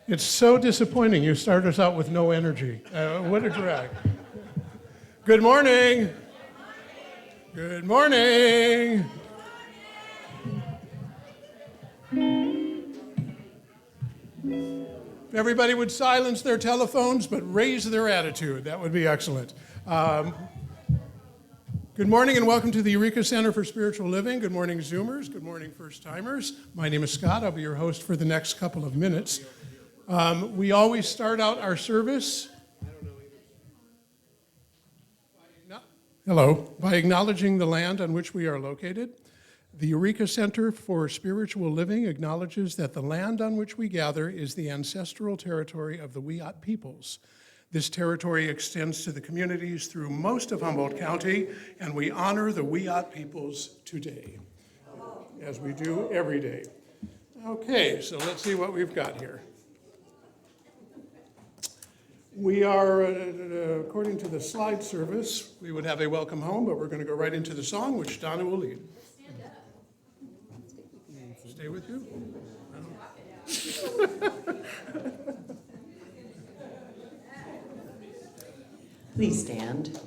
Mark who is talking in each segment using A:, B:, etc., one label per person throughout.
A: It's so disappointing. You start us out with no energy. What a drag. Good morning. Good morning. Everybody would silence their telephones but raise their attitude. That would be excellent. Good morning and welcome to the Eureka Center for Spiritual Living. Good morning, Zoomers. Good morning, first-timers. My name is Scott. I'll be your host for the next couple of minutes. We always start out our service by acknowledging the land on which we are located. The Eureka Center for Spiritual Living acknowledges that the land on which we gather is the ancestral territory of the Wiyot peoples. This territory extends to the communities through most of Humboldt County, and we honor the Wiyot peoples today, as we do every day. Okay, so let's see what we've got here. We are, according to the slide service, we would have a welcome home, but we're going to go right into the song, which Donna will lead. Stay with you?
B: Please stand.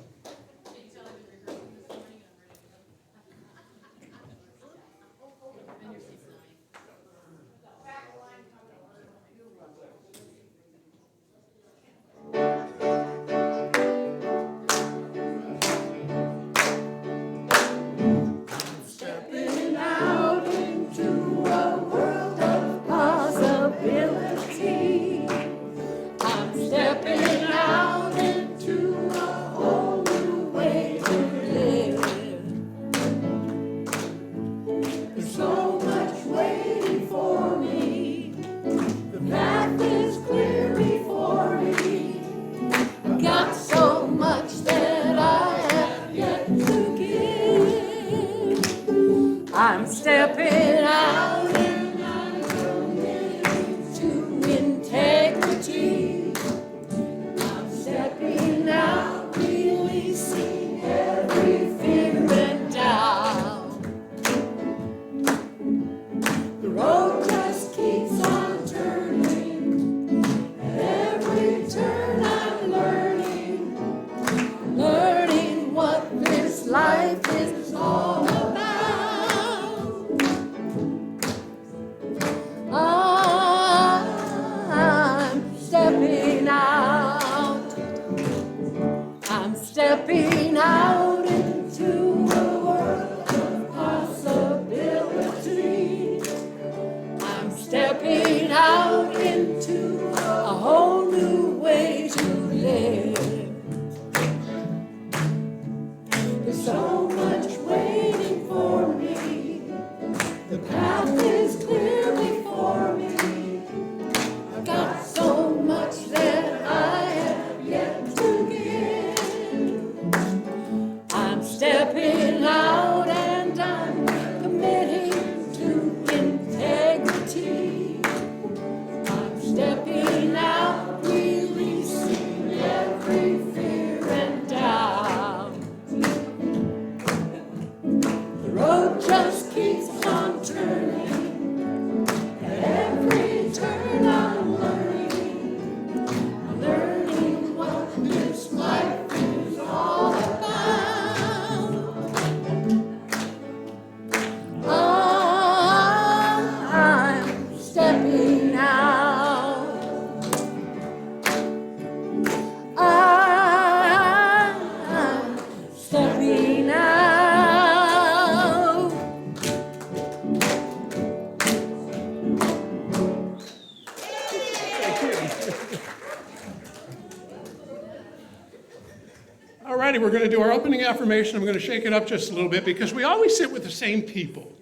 A: We're going to do our opening affirmation. I'm going to shake it up just a little bit because we always sit with the same people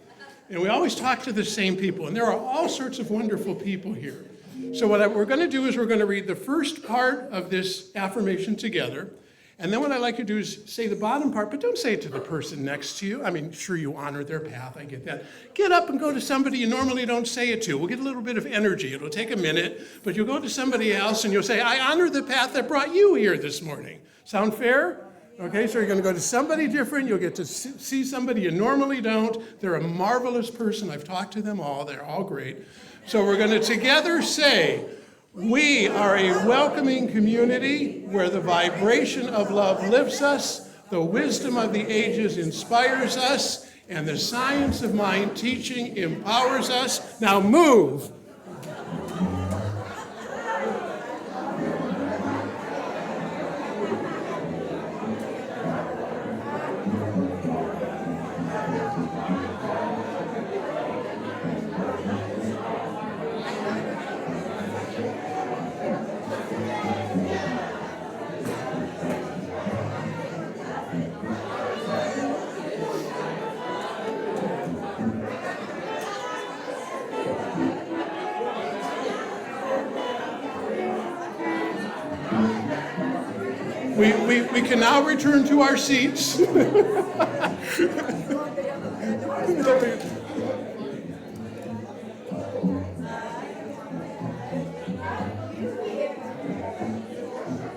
A: and we always talk to the same people, and there are all sorts of wonderful people here. So what we're going to do is we're going to read the first part of this affirmation together, and then what I'd like you to do is say the bottom part, but don't say it to the person next to you. I mean, sure, you honor their path, I get that. Get up and go to somebody you normally don't say it to. We'll get a little bit of energy. It'll take a minute, but you'll go to somebody else and you'll say, I honor the path that brought you here this morning. Sound fair? Okay, so you're going to go to somebody different. You'll get to see somebody you normally don't. They're a marvelous person. I've talked to them all. They're all great. So we're going to together say, We are a welcoming community where the vibration of love lifts us, the wisdom of the ages inspires us, and the science of mind teaching empowers us. Now move. We can now return to our seats.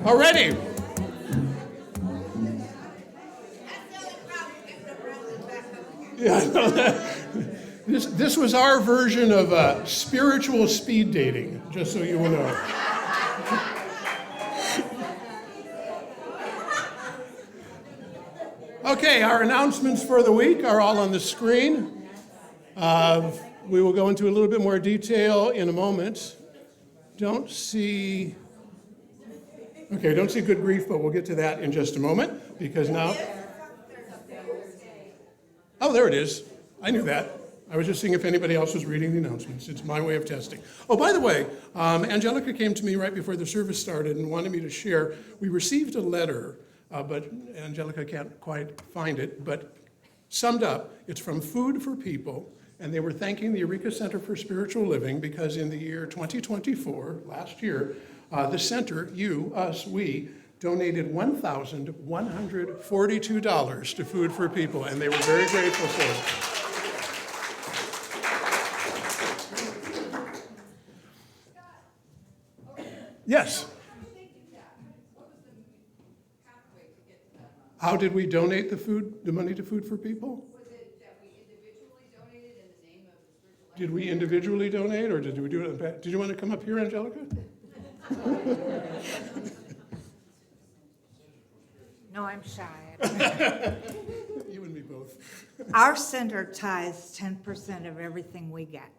A: Already. Yeah, I know that. This was our version of spiritual speed dating, just so you will know. Okay, our announcements for the week are all on the screen. We will go into a little bit more detail in a moment. Don't see good grief, but we'll get to that in just a moment, because now... Oh, there it is. I knew that. I was just seeing if anybody else was reading the announcements. It's my way of testing. Oh, by the way, Angelica came to me right before the service started and wanted me to share. We received a letter, but Angelica can't quite find it, but summed up, it's from Food for People, and they were thanking the Eureka Center for Spiritual Living because in the year 2024, last year, the center, we, donated $1,142 to Food for People, and they were very grateful for it. Yes? How did we donate the money to Food for People?
C: Was it that we individually donated in the name of the spiritual life?
A: Did we individually donate, or did we do it? Did you want to come up here, Angelica?
D: No, I'm shy.
A: You and me both.
D: Our center ties 10% of everything we get.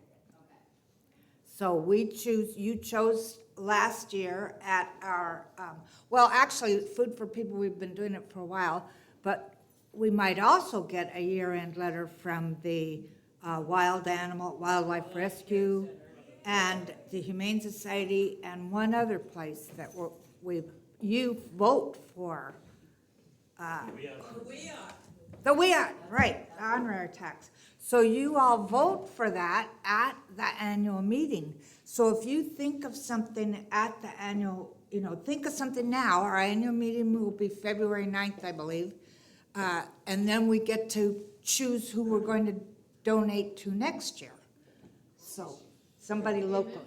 D: So you chose last year at our, well, actually, Food for People, we've been doing it for a while, but we might also get a year-end letter from the Wildlife Rescue and the Humane Society and one other place that you vote for. The WIAT, right, honorary tax. So you all vote for that at the annual meeting. So if you think of something at the annual, think of something now. Our annual meeting will be February 9th, I believe. And then we get to choose who we're going to donate to next year. So somebody local.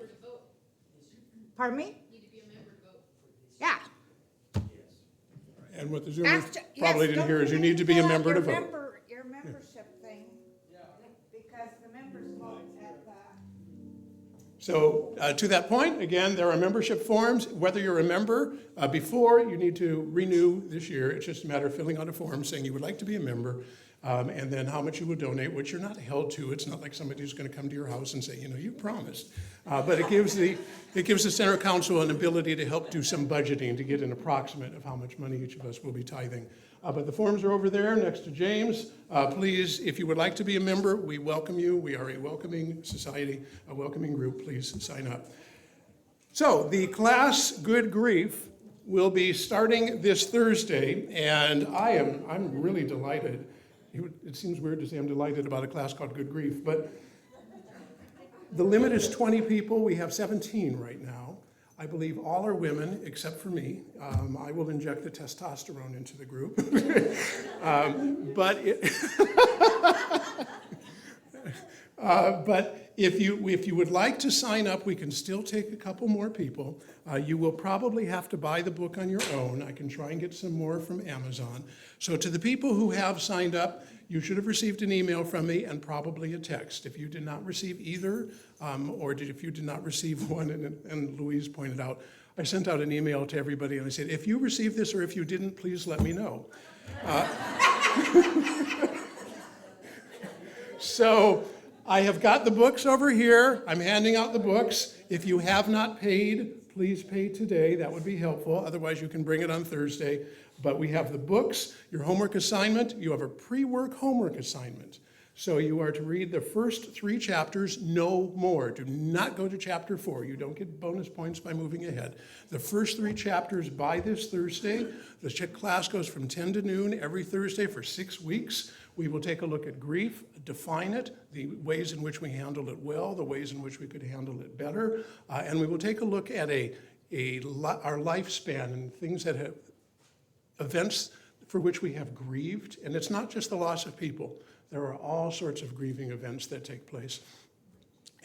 D: Pardon me?
C: Need to be a member to vote.
D: Yeah.
A: And what the Zoomers probably didn't hear is you need to be a member to vote.
D: Your membership thing, because the members vote at the...
A: So to that point, again, there are membership forms. Whether you're a member before, you need to renew this year. It's just a matter of filling out a form saying you would like to be a member, and then how much you would donate, which you're not held to. It's not like somebody who's going to come to your house and say, you promised. But it gives the Center Council an ability to help do some budgeting to get an approximate of how much money each of us will be tithing. But the forms are over there next to James. Please, if you would like to be a member, we welcome you. We are a welcoming society, a welcoming group. Please sign up. So the class Good Grief will be starting this Thursday, and I'm really delighted. It seems weird to say I'm delighted about a class called Good Grief, but the limit is 20 people. We have 17 right now. I believe all are women except for me. I will inject the testosterone into the group. But If you would like to sign up, we can still take a couple more people. You will probably have to buy the book on your own. I can try and get some more from Amazon. So to the people who have signed up, you should have received an email from me and probably a text. If you did not receive either, if you did not receive one, and Louise pointed out, I sent out an email to everybody and I said, if you received this or if you didn't, please let me know. So I have got the books over here. I'm handing out the books. If you have not paid, please pay today. That would be helpful. Otherwise, you can bring it on Thursday. But we have the books, your homework assignment. You have a pre-work homework assignment. So you are to read the first 3 chapters, no more. Do not go to chapter 4. You don't get bonus points by moving ahead. The first 3 chapters by this Thursday. The class goes from 10 to noon every Thursday for 6 weeks. We will take a look at grief, define it, the ways in which we handle it well, the ways in which we could handle it better, and we will take a look at our lifespan and things that have events for which we have grieved. And it's not just the loss of people. There are all sorts of grieving events that take place.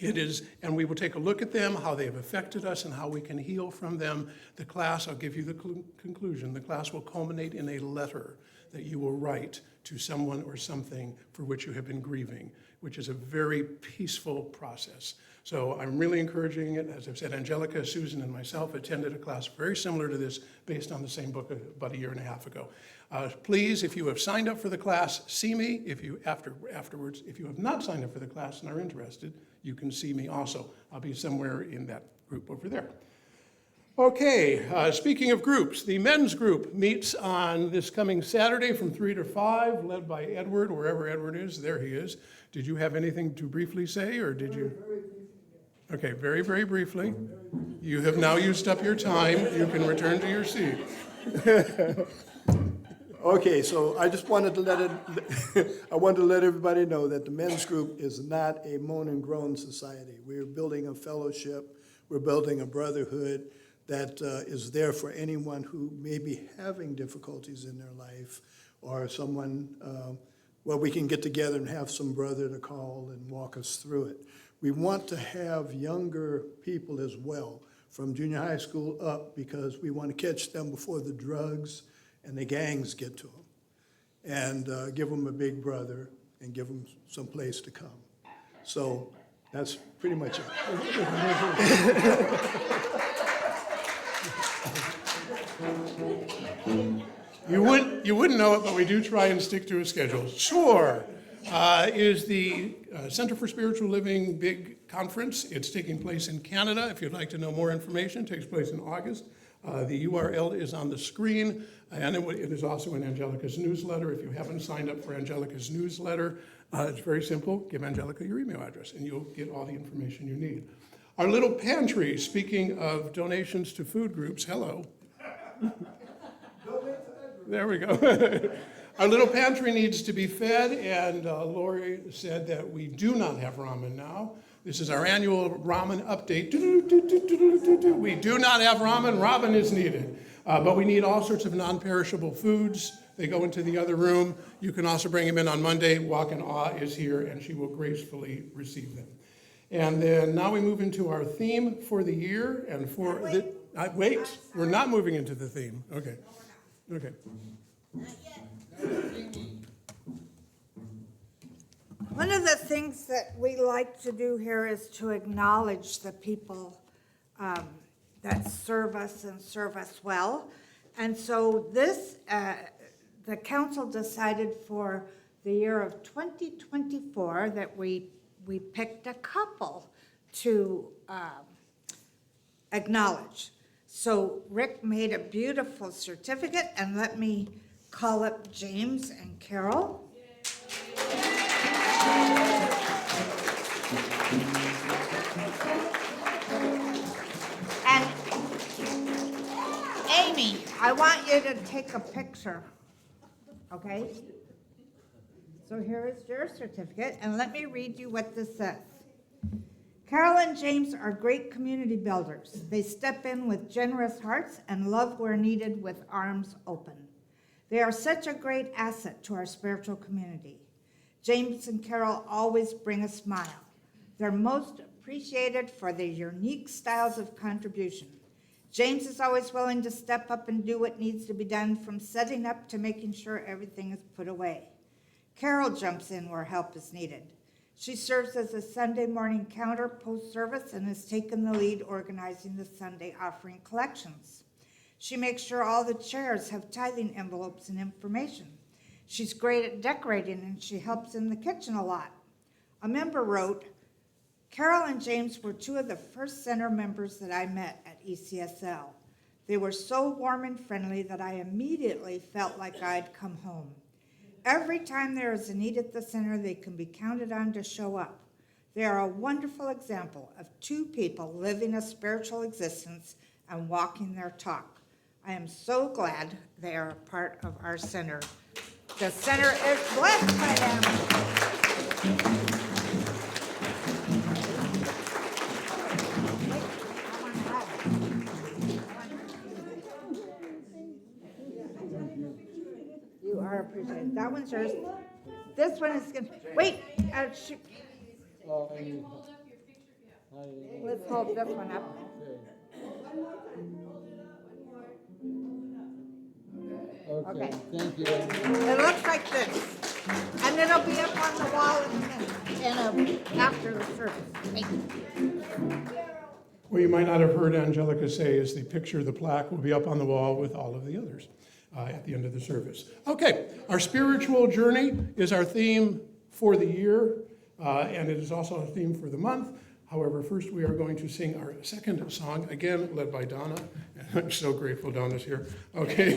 A: And we will take a look at them, how they have affected us, and how we can heal from them. The class, I'll give you the conclusion, the class will culminate in a letter that you will write to someone or something for which you have been grieving, which is a very peaceful process. So I'm really encouraging it. As I've said, Angelica, Susan, and myself attended a class very similar to this based on the same book about 1.5 years ago. Please, if you have signed up for the class, see me. Afterwards, if you have not signed up for the class and are interested, you can see me also. I'll be somewhere in that group over there. Okay, speaking of groups, the men's group meets on this coming Saturday from 3 to 5, led by Edward, wherever Edward is. There he is. Did you have anything to briefly say, or did you? Okay, very, very briefly. You have now used up your time. You can return to your seat.
E: Okay, so I just wanted to let everybody know that the men's group is not a moan and groan society. We're building a fellowship. We're building a brotherhood that is there for anyone who may be having difficulties in their life, or someone, we can get together and have some brother to call and walk us through it. We want to have younger people as well, from junior high school up, because we want to catch them before the drugs and the gangs get to them, and give them a big brother and give them some place to come. So that's pretty much it.
A: You wouldn't know it, but we do try and stick to a schedule. SOAR is the Center for Spiritual Living big conference. It's taking place in Canada. If you'd like to know more information, it takes place in August. The URL is on the screen, and it is also in Angelica's newsletter. If you haven't signed up for Angelica's newsletter, it's very simple. Give Angelica your email address, and you'll get all the information you need. Our little pantry, speaking of donations to food groups, hello. There we go. Our little pantry needs to be fed, and Lori said that we do not have ramen now. This is our annual ramen update. We do not have ramen. Ramen is needed. But we need all sorts of non-perishable foods. They go into the other room. You can also bring them in on Monday. Walk in Awe is here, and she will gracefully receive them. And then now we move into our theme for the year. And for wait, we're not moving into the theme. Okay. Okay.
D: One of the things that we like to do here is to acknowledge the people that serve us and serve us well. And so this, the council decided for the year of 2024 that we picked a couple to acknowledge. So Rick made a beautiful certificate, and let me call up James and Carol. And Amy, I want you to take a picture, okay? So here is your certificate, and let me read you what this says. Carol and James are great community builders. They step in with generous hearts and love where needed with arms open. They are such a great asset to our spiritual community. James and Carol always bring a smile. They're most appreciated for their unique styles of contribution. James is always willing to step up and do what needs to be done, from setting up to making sure everything is put away. Carol jumps in where help is needed. She serves as a Sunday morning counter post-service and has taken the lead organizing the Sunday offering collections. She makes sure all the chairs have tithing envelopes and information. She's great at decorating, and she helps in the kitchen a lot. A member wrote, "Carol and James were two of the first center members that I met at ECSL. They were so warm and friendly that I immediately felt like I'd come home. Every time there is a need at the center, they can be counted on to show up. They are a wonderful example of two people living a spiritual existence and walking their talk. I am so glad they are a part of our center. The center is blessed by them." You are appreciated. That one's yours. This one is gonna, wait, let's hold this one up.
F: Okay, thank you.
D: It looks like this, and it'll be up on the wall after the service. Thank you.
A: What you might not have heard Angelica say is the picture, the plaque, will be up on the wall with all of the others at the end of the service. Okay, our spiritual journey is our theme for the year, and it is also a theme for the month. However, first we are going to sing our second song, again led by Donna. I'm so grateful Donna's here. Okay.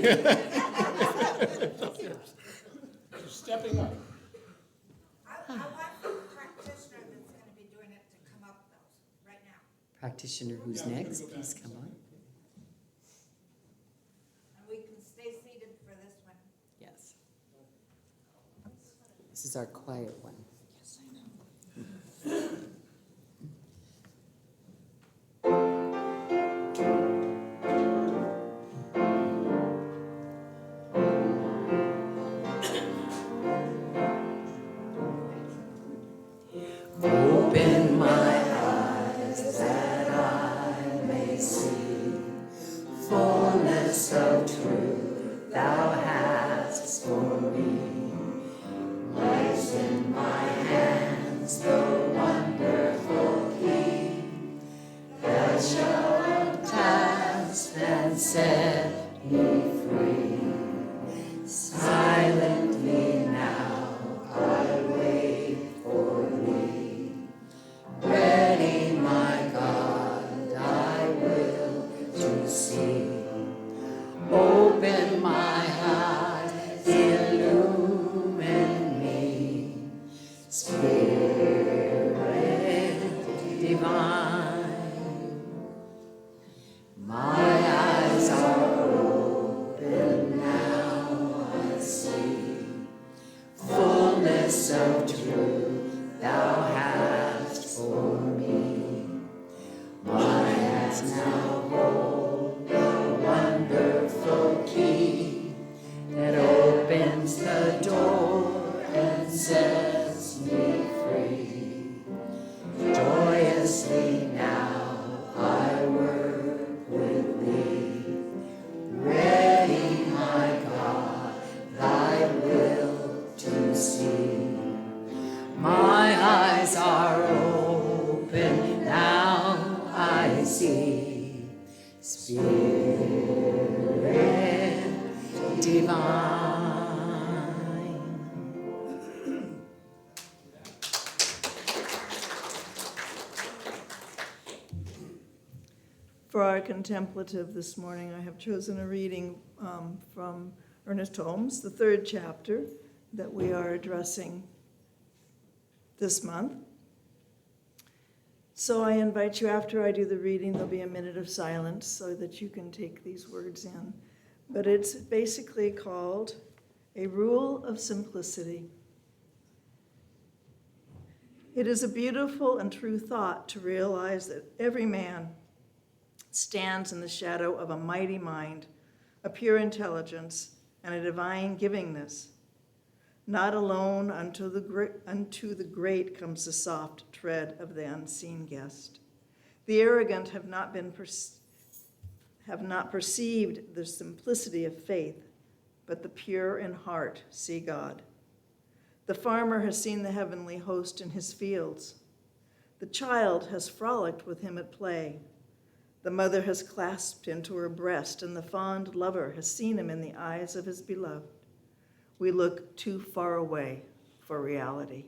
A: She's stepping up.
D: I want the practitioner that's going to be doing it to come up though, right now.
B: Practitioner who's next, please come on.
D: And we can stay seated for this one.
B: Yes. This is our quiet one. Yes, I know. Open my eyes that I may see fullness of truth thou hast for me. Place in my hands the wonderful key that shall unclasp and set me free. Silently now I wait for thee. Ready, my God, I will to see. Open my eyes, illumine me. Spirit divine, my eyes are open now, I see fullness of truth thou hast for me. My hands now hold the wonderful key that opens the door and sets me free. Joyously now I work with thee. Ready, my God, thy will to see. My eyes are open, now I see. Spirit divine.
G: For our contemplative this morning, I have chosen a reading from Ernest Holmes, the 3rd chapter that we are addressing this month. So I invite you, after I do the reading, there'll be a minute of silence so that you can take these words in. But it's basically called A Rule of Simplicity. It is a beautiful and true thought to realize that every man stands in the shadow of a mighty mind, a pure intelligence, and a divine givingness. Not alone unto the great comes the soft tread of the unseen guest. The arrogant have not perceived the simplicity of faith, but the pure in heart see God. The farmer has seen the heavenly host in his fields. The child has frolicked with him at play. The mother has clasped him to her breast, and the fond lover has seen him in the eyes of his beloved. We look too far away for reality.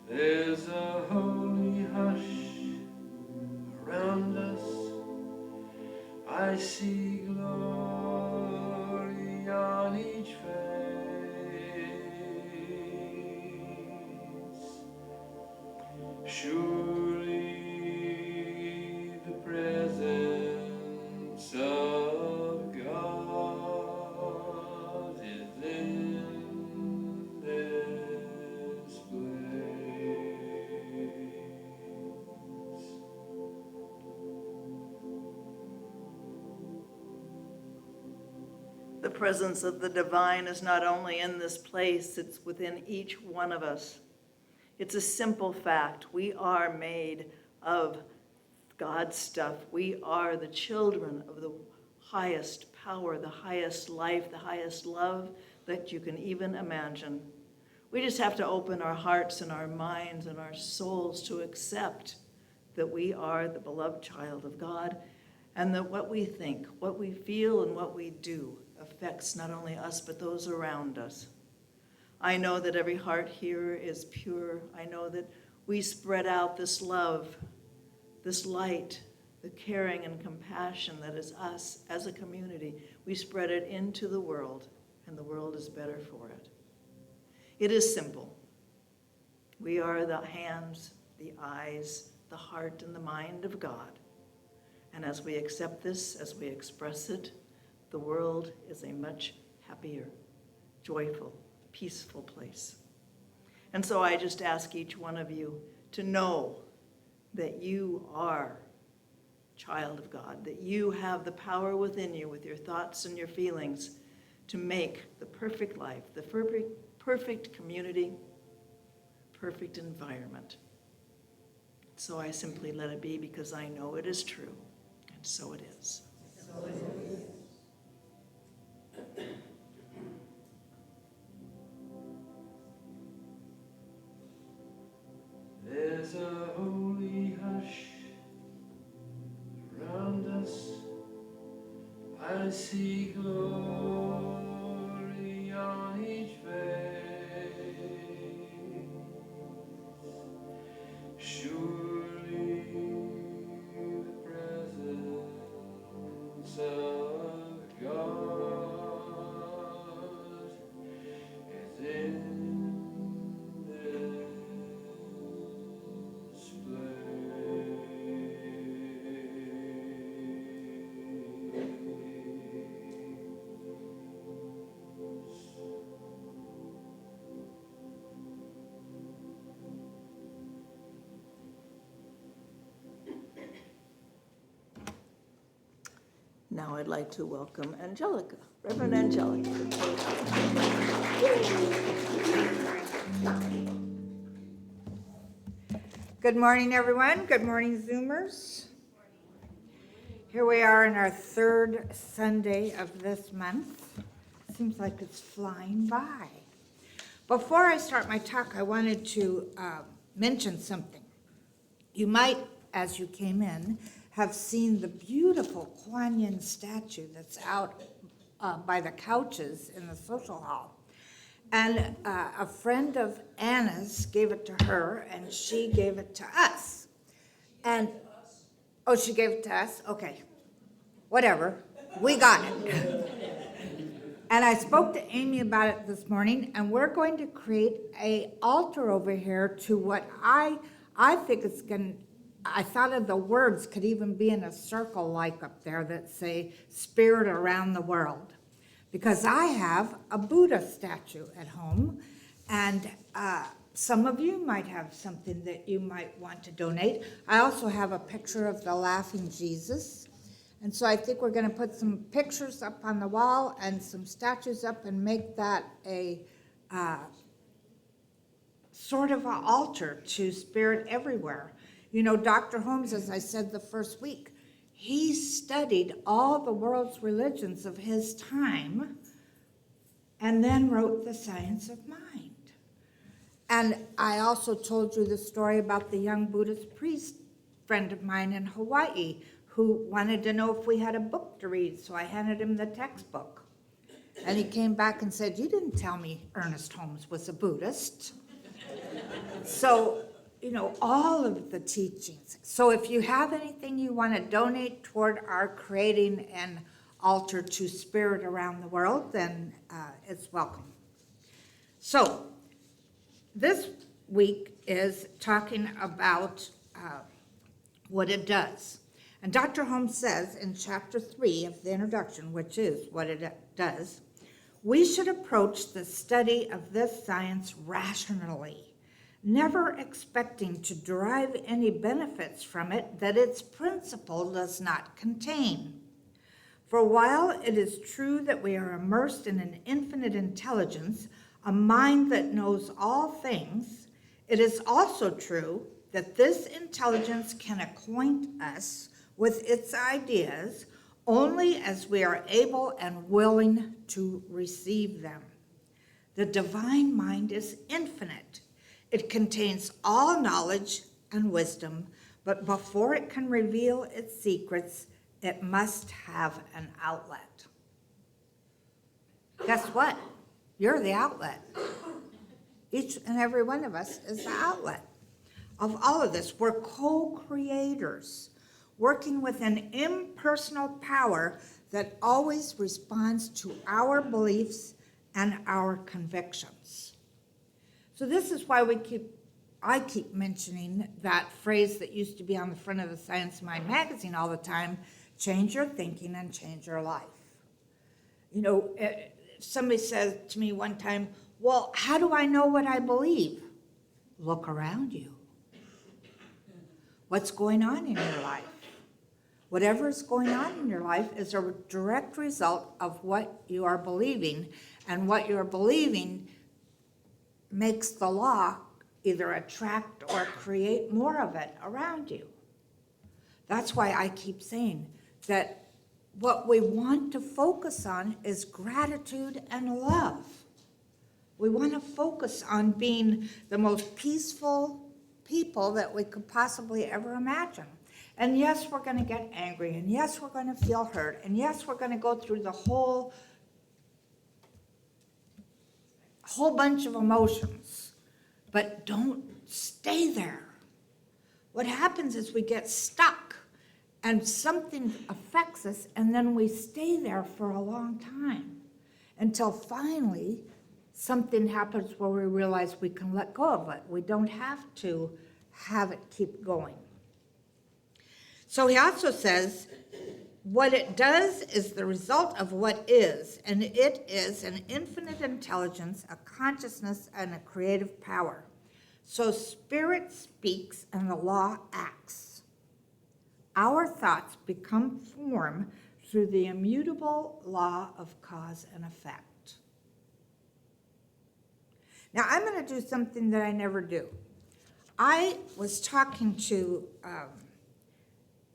H: There's a holy hush around us. I see glory on each face. Surely the presence of God is in this place.
G: The presence of the divine is not only in this place, it's within each one of us. It's a simple fact. We are made of God's stuff. We are the children of the highest power, the highest life, the highest love that you can even imagine. We just have to open our hearts and our minds and our souls to accept that we are the beloved child of God, and that what we think, what we feel, and what we do affects not only us, but those around us. I know that every heart here is pure. I know that we spread out this love, this light, the caring and compassion that is us as a community. We spread it into the world, and the world is better for it. It is simple. We are the hands, the eyes, the heart, and the mind of God. And as we accept this, as we express it, the world is a much happier, joyful, peaceful place. And so I just ask each one of you to know that you are a child of God, that you have the power within you with your thoughts and your feelings to make the perfect life, the perfect community, perfect environment. So I simply let it be because I know it is true, and so it is. So it is.
H: There's a holy hush around us. I see glory on each face. Surely the presence of God is
G: Now I'd like to welcome Angelica, Reverend Angelica.
D: Good morning, everyone. Good morning, Zoomers. Here we are in our third Sunday of this month. Seems like it's flying by. Before I start my talk, I wanted to mention something. You might, as you came in, have seen the beautiful Kuan Yin statue that's out by the couches in the social hall. And a friend of Anna's gave it to her, and she gave it to us. And, oh, she gave it to us? Okay. Whatever. We got it. And I spoke to Amy about it this morning, and we're going to create an altar over here to what I think it's going to, I thought of the words could even be in a circle like up there that say, Spirit around the world. Because I have a Buddha statue at home, and some of you might have something that you might want to donate. I also have a picture of the laughing Jesus. And so I think we're going to put some pictures up on the wall and some statues up and make that a sort of an altar to Spirit everywhere. You know, Dr. Holmes, as I said the first week, he studied all the world's religions of his time and then wrote The Science of Mind. And I also told you the story about the young Buddhist priest friend of mine in Hawaii who wanted to know if we had a book to read, so I handed him the textbook. And he came back and said, you didn't tell me Ernest Holmes was a Buddhist. So, you know, all of the teachings. So if you have anything you want to donate toward our creating an altar to Spirit around the world, then it's welcome. So this week is talking about what it does. And Dr. Holmes says in chapter 3 of the introduction, which is what it does, we should approach the study of this science rationally, never expecting to derive any benefits from it that its principle does not contain. For while it is true that we are immersed in an infinite intelligence, a mind that knows all things, it is also true that this intelligence can acquaint us with its ideas only as we are able and willing to receive them. The divine mind is infinite. It contains all knowledge and wisdom, but before it can reveal its secrets, it must have an outlet. Guess what? You're the outlet. Each and every one of us is the outlet of all of this. We're co-creators, working with an impersonal power that always responds to our beliefs and our convictions. So this is why I keep mentioning that phrase that used to be on the front of the Science of Mind magazine all the time, change your thinking and change your life. You know, somebody said to me one time, well, how do I know what I believe? Look around you. What's going on in your life? Whatever is going on in your life is a direct result of what you are believing, and what you're believing makes the law either attract or create more of it around you. That's why I keep saying that what we want to focus on is gratitude and love. We want to focus on being the most peaceful people that we could possibly ever imagine. And yes, we're going to get angry, and yes, we're going to feel hurt, and yes, we're going to go through the whole bunch of emotions, but don't stay there. What happens is we get stuck, and something affects us, and then we stay there for a long time until finally something happens where we realize we can let go of it. We don't have to have it keep going. So he also says, what it does is the result of what is, and it is an infinite intelligence, a consciousness, and a creative power. So Spirit speaks and the law acts. Our thoughts become form through the immutable law of cause and effect. Now, I'm going to do something that I never do. I was talking to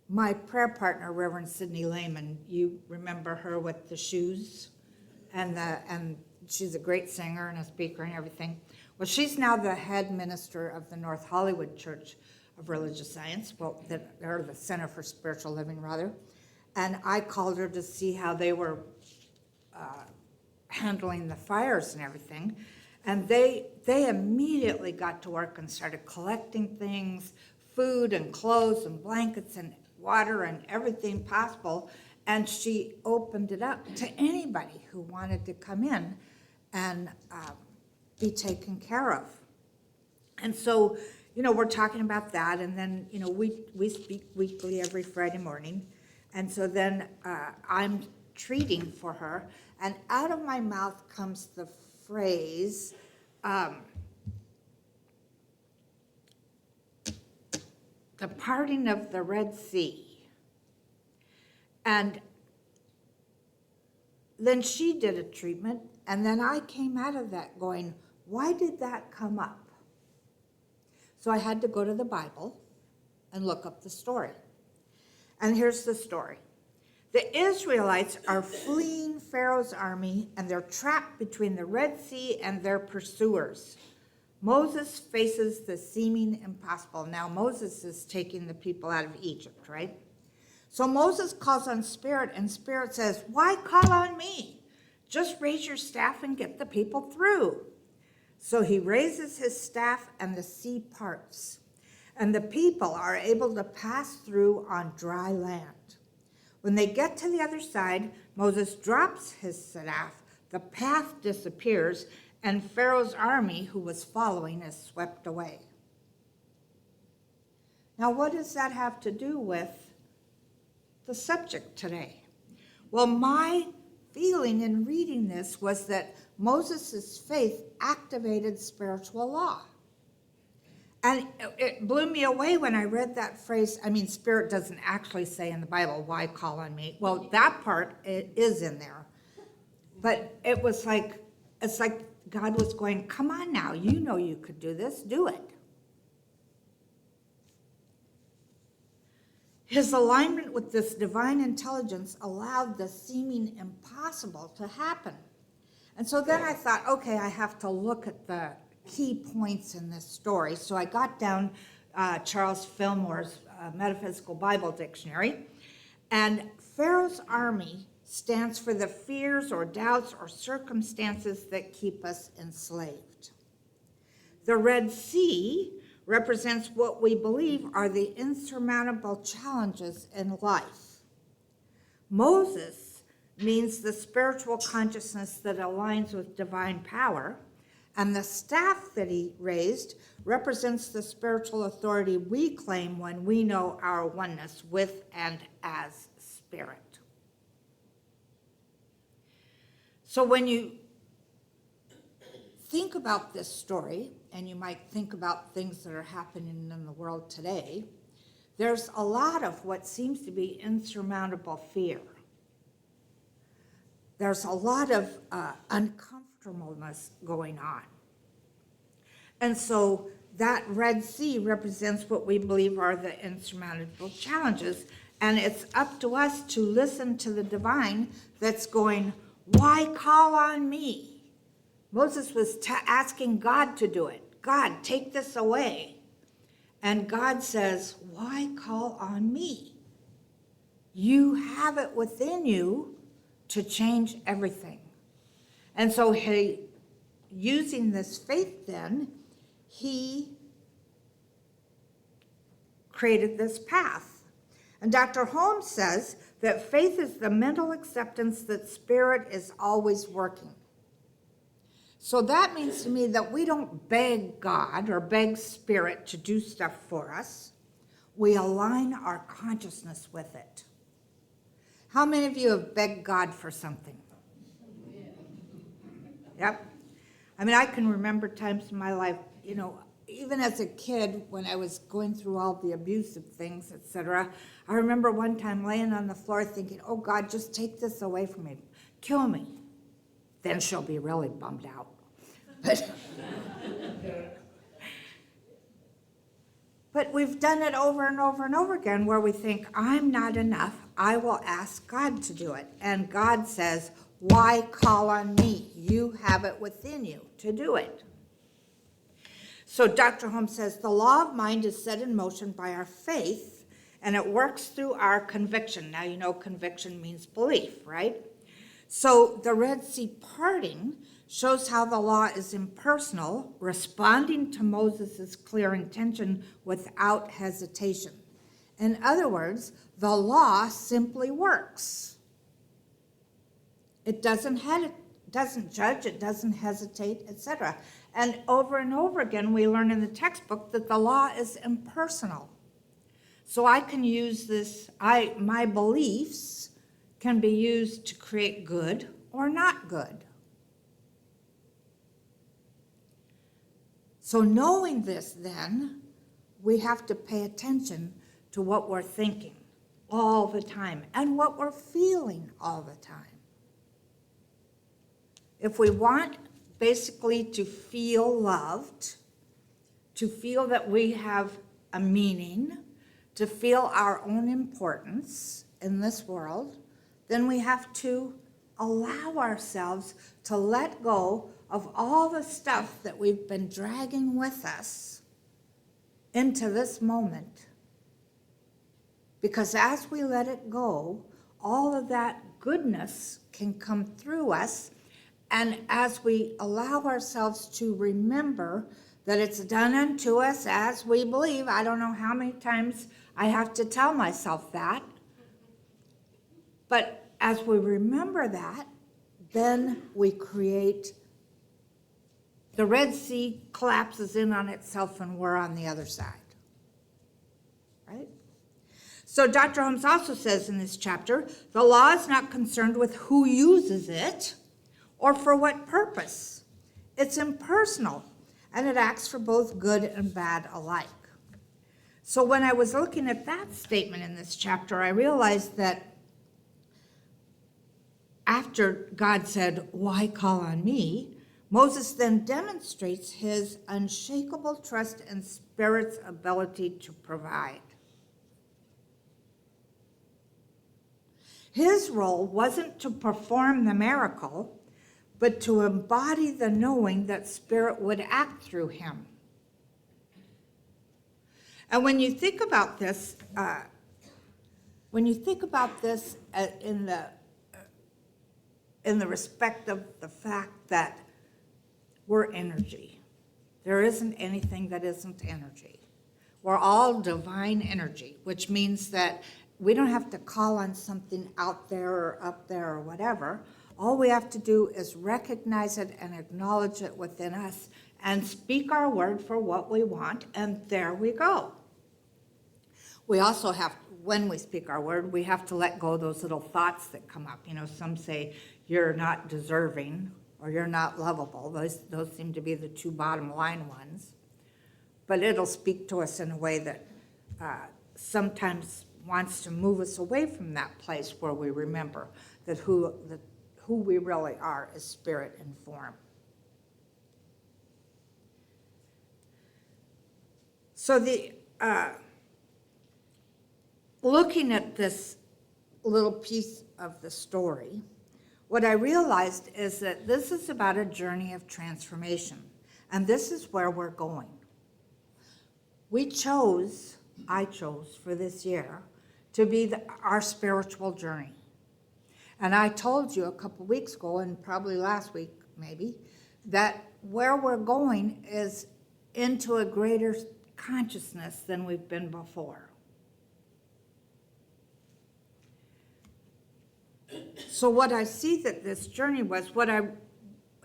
D: my prayer partner, Reverend Sidney Lehman. You remember her with the shoes, and she's a great singer and a speaker and everything. Well, she's now the head minister of the North Hollywood Church of Religious Science, or the Center for Spiritual Living, rather. And I called her to see how they were handling the fires and everything. And they immediately got to work and started collecting things, food and clothes and blankets and water and everything possible. And she opened it up to anybody who wanted to come in and be taken care of. And so, we're talking about that. And then, we speak weekly every Friday morning. And so then I'm treating for her. And out of my mouth comes the phrase, the parting of the Red Sea. And then she did a treatment, and then I came out of that going, why did that come up? So I had to go to the Bible and look up the story. And here's the story. The Israelites are fleeing Pharaoh's army, and they're trapped between the Red Sea and their pursuers. Moses faces the seeming impossible. Now, Moses is taking the people out of Egypt, right? So Moses calls on Spirit, and Spirit says, why call on me? Just raise your staff and get the people through. So he raises his staff, and the sea parts, and the people are able to pass through on dry land. When they get to the other side, Moses drops his staff, the path disappears, and Pharaoh's army, who was following, is swept away. Now, what does that have to do with the subject today? Well, my feeling in reading this was that Moses' faith activated spiritual law. And it blew me away when I read that phrase. I mean, Spirit doesn't actually say in the Bible, why call on me? Well, that part is in there. But it was like, it's like God was going, come on now, you know you could do this, do it. His alignment with this divine intelligence allowed the seeming impossible to happen. And so then I thought, okay, I have to look at the key points in this story. So I got down Charles Fillmore's Metaphysical Bible Dictionary. And Pharaoh's army stands for the fears or doubts or circumstances that keep us enslaved. The Red Sea represents what we believe are the insurmountable challenges in life. Moses means the spiritual consciousness that aligns with divine power, and the staff that he raised represents the spiritual authority we claim when we know our oneness with and as Spirit. So when you think about this story, and you might think about things that are happening in the world today, there's a lot of what seems to be insurmountable fear. There's a lot of uncomfortableness going on. And so that Red Sea represents what we believe are the insurmountable challenges, and it's up to us to listen to the divine that's going, why call on me? Moses was asking God to do it. God, take this away. And God says, why call on me? You have it within you to change everything. And so using this faith then, he created this path. And Dr. Holmes says that faith is the mental acceptance that Spirit is always working. So that means to me that we don't beg God or beg Spirit to do stuff for us. We align our consciousness with it. How many of you have begged God for something? Yep. I mean, I can remember times in my life, even as a kid, when I was going through all the abusive things, etc., I remember one time laying on the floor thinking, oh God, just take this away from me. Kill me. Then she'll be really bummed out. But we've done it over and over and over again where we think, I'm not enough. I will ask God to do it. And God says, why call on me? You have it within you to do it. So Dr. Holmes says, the law of mind is set in motion by our faith, and it works through our conviction. Now, you know conviction means belief, right? So the Red Sea parting shows how the law is impersonal, responding to Moses' clear intention without hesitation. In other words, the law simply works. It doesn't judge, it doesn't hesitate, etc. And over again, we learn in the textbook that the law is impersonal. So I can use this, my beliefs can be used to create good or not good. So knowing this then, we have to pay attention to what we're thinking all the time and what we're feeling all the time. If we want basically to feel loved, to feel that we have a meaning, to feel our own importance in this world, then we have to allow ourselves to let go of all the stuff that we've been dragging with us into this moment. Because as we let it go, all of that goodness can come through us. And as we allow ourselves to remember that it's done unto us as we believe, I don't know how many times I have to tell myself that. But as we remember that, then we create, the Red Sea collapses in on itself and we're on the other side, right? So Dr. Holmes also says in this chapter, the law is not concerned with who uses it or for what purpose. It's impersonal, and it acts for both good and bad alike. So when I was looking at that statement in this chapter, I realized that after God said, why call on me? Moses then demonstrates his unshakable trust in Spirit's ability to provide. His role wasn't to perform the miracle, but to embody the knowing that Spirit would act through him. And when you think about this, in the respect of the fact that we're energy. There isn't anything that isn't energy. We're all divine energy, which means that we don't have to call on something out there or up there or whatever. All we have to do is recognize it and acknowledge it within us and speak our word for what we want, and there we go. We also have, when we speak our word, we have to let go of those little thoughts that come up. You know, some say, you're not deserving or you're not lovable. Those seem to be the two bottom line ones. But it'll speak to us in a way that sometimes wants to move us away from that place where we remember that who we really are is spirit and form. So looking at this little piece of the story, what I realized is that this is about a journey of transformation, and this is where we're going. I chose for this year to be our spiritual journey. And I told you a couple weeks ago, and probably last week maybe, that where we're going is into a greater consciousness than we've been before. So what I see that this journey was,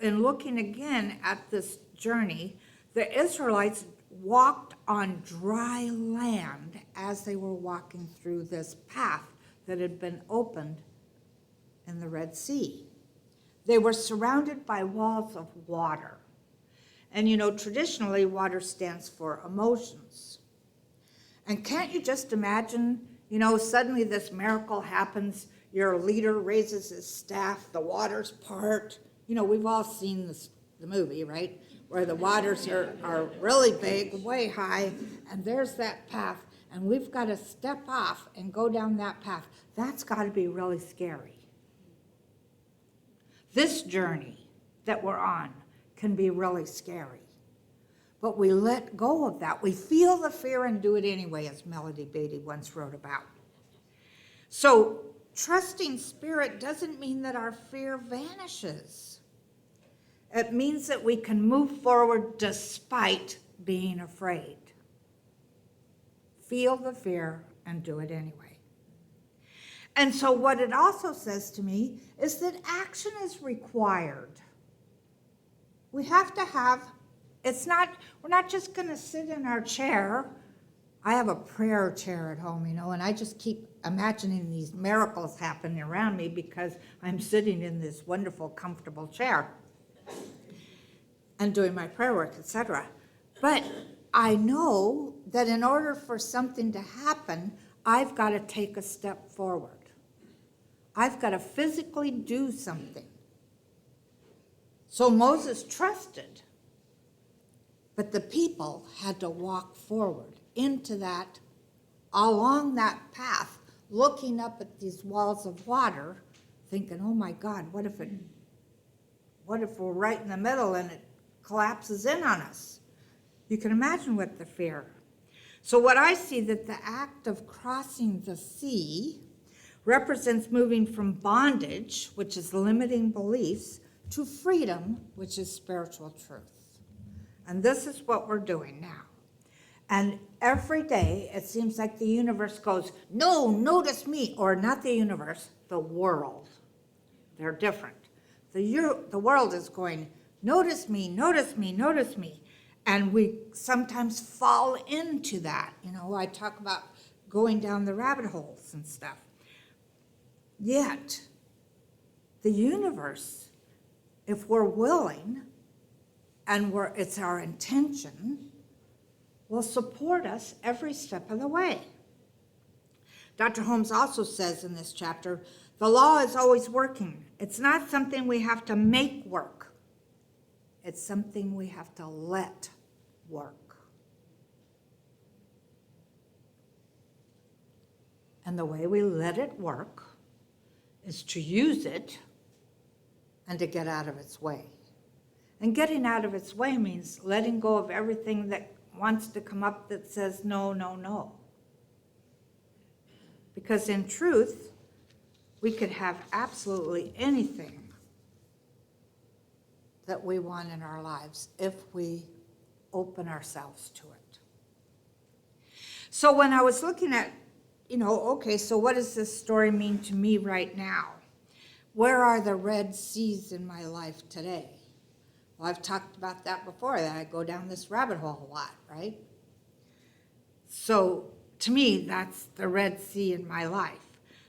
D: in looking again at this journey, the Israelites walked on dry land as they were walking through this path that had been opened in the Red Sea. They were surrounded by walls of water. And you know, traditionally, water stands for emotions. And can't you just imagine, you know, suddenly this miracle happens, your leader raises his staff, the waters part. You know, we've all seen the movie, right? Where the waters are really big, way high, and there's that path, and we've got to step off and go down that path. That's got to be really scary. This journey that we're on can be really scary. But we let go of that. We feel the fear and do it anyway, as Melody Beatty once wrote about. So trusting Spirit doesn't mean that our fear vanishes. It means that we can move forward despite being afraid. Feel the fear and do it anyway. And so what it also says to me is that action is required. We have to have, we're not just going to sit in our chair. I have a prayer chair at home, you know, and I just keep imagining these miracles happening around me because I'm sitting in this wonderful, comfortable chair and doing my prayer work, etc. But I know that in order for something to happen, I've got to take a step forward. I've got to physically do something. So Moses trusted, but the people had to walk forward into that, along that path, looking up at these walls of water, thinking, oh my God, what if we're right in the middle and it collapses in on us? You can imagine what the fear. So what I see that the act of crossing the sea represents moving from bondage, which is limiting beliefs, to freedom, which is spiritual truth. And this is what we're doing now. And every day, it seems like the universe goes, no, notice me, or not the universe, the world. They're different. The world is going, notice me, notice me, notice me. And we sometimes fall into that. You know, I talk about going down the rabbit holes and stuff. Yet, the universe, if we're willing, and it's our intention, will support us every step of the way. Dr. Holmes also says in this chapter, the law is always working. It's not something we have to make work. It's something we have to let work. And the way we let it work is to use it and to get out of its way. And getting out of its way means letting go of everything that wants to come up that says no, no, no. Because in truth, we could have absolutely anything that we want in our lives if we open ourselves to it. So when I was looking at, okay, so what does this story mean to me right now? Where are the Red Seas in my life today? Well, I've talked about that before, that I go down this rabbit hole a lot, right? So to me, that's the Red Sea in my life.